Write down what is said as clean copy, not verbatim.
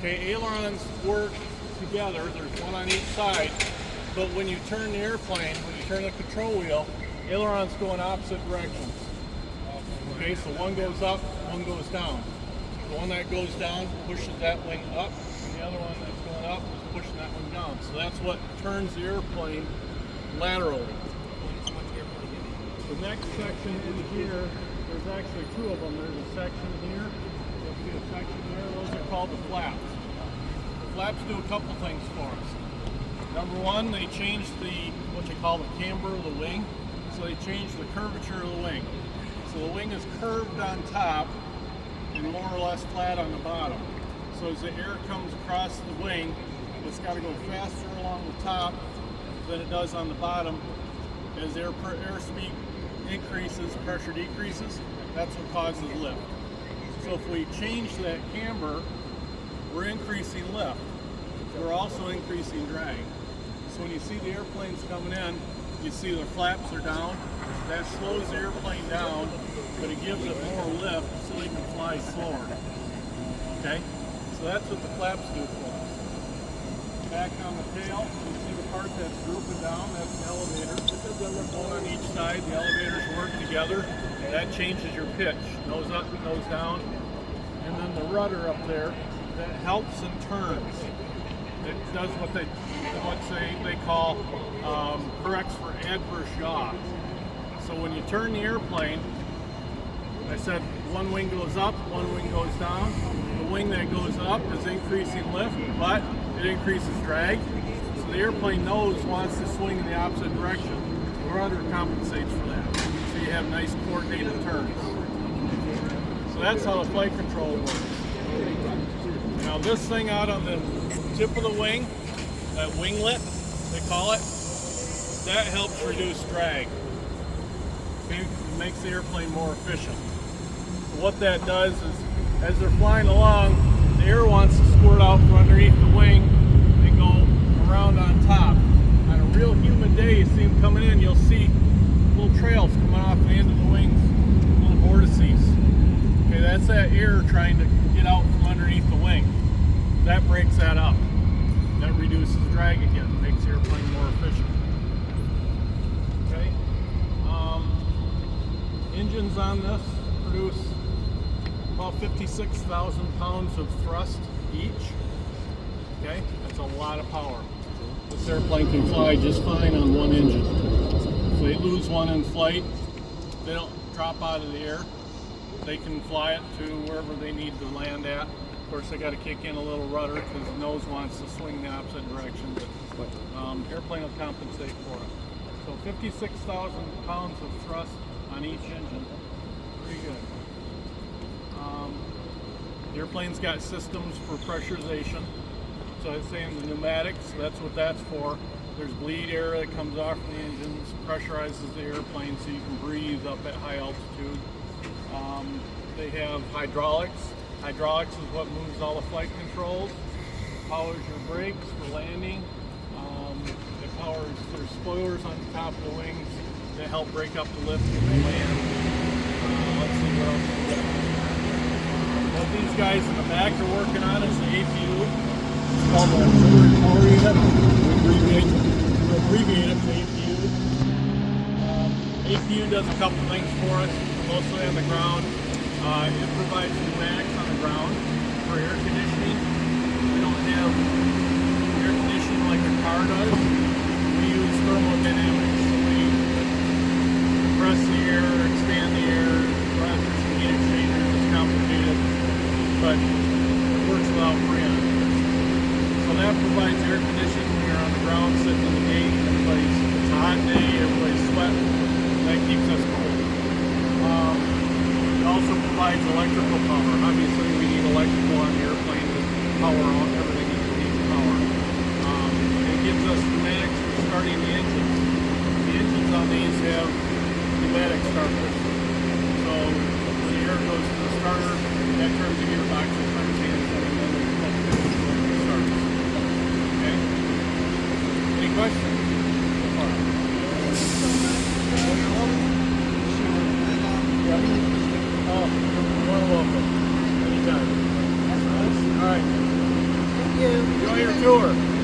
Okay, ailerons work together. There's one on each side. But when you turn the airplane, when you turn the control wheel, ailerons go in opposite directions. Okay, so one goes up, one goes down. The one that goes down pushes that wing up, and the other one that's going up is pushing that one down. So that's what turns the airplane laterally. The next section in here, there's actually two of them. There's a section here, you'll see a section there. Those are called the flaps. The flaps do a couple things for us. Number one, they change what they call the camber of the wing. So they change the curvature of the wing. So the wing is curved on top and more or less flat on the bottom. So as the air comes across the wing, it's got to go faster along the top than it does on the bottom. As airspeed increases, pressure decreases, that's what causes lift. So if we change that camber, we're increasing lift. We're also increasing drag. So when you see the airplanes coming in, you see the flaps are down. That slows the airplane down, but it gives it more lift so you can fly slower. Okay? So that's what the flaps do for us. Back on the tail, you see the part that's drooping down, that's the elevator. One on each side, the elevators work together. That changes your pitch, nose up, nose down. And then the rudder up there, that helps and turns. It does what they call corrects for adverse yaw. So when you turn the airplane, I said one wing goes up, one wing goes down. The wing that goes up is increasing lift, but it increases drag. So the airplane nose wants to swing in the opposite direction. The rudder compensates for that. So you have nice coordinated turns. So that's how the flight control works. Now this thing out on the tip of the wing, that winglet, they call it, that helps reduce drag. Okay? It makes the airplane more efficient. So what that does is, as they're flying along, the air wants to squirt out from underneath the wing and go around on top. On a real humid day, you see them coming in, you'll see little trails coming off the end of the wings, little vortices. Okay, that's that air trying to get out from underneath the wing. That breaks that up. That reduces drag again, makes the airplane more efficient. Okay. Engines on this produce about 56,000 pounds of thrust each. Okay, that's a lot of power. This airplane can fly just fine on one engine. If they lose one in flight, they don't drop out of the air. They can fly it to wherever they need to land at. Of course, they got to kick in a little rudder because the nose wants to swing the opposite direction, but airplane will compensate for it. So 56,000 pounds of thrust on each engine. Pretty good. The airplane's got systems for pressurization. So I was saying the pneumatics, that's what that's for. There's bleed air that comes off the engines, pressurizes the airplane so you can breathe up at high altitude. They have hydraulics. Hydraulics is what moves all the flight controls. Powers your brakes for landing. It powers their spoilers on the top of the wings that help break up the lift when they land. Let's see what else we got. What these guys in the back are working on is the APU. It's called the auxiliary power unit. We abbreviate it to APU. APU does a couple things for us, mostly on the ground. It provides pneumatics on the ground for air conditioning. We don't have air conditioning like a car does. We use thermodynamics. So we compress the air, expand the air, run through some heat exchangers. It's complicated, but it works without freon. So that provides air conditioning when you're on the ground sitting in the gate. It's a hot day, everybody's sweating. That keeps us cool. It also provides electrical power. Obviously, we need electrical on the airplane to power everything that we need to power. It gives us pneumatics for starting the engines. The engines on these have pneumatic starters. So when the air goes to the starter, that turns the gearbox and turns the engine, and then it starts. Okay? Any questions? Oh, you're more welcome. your tour.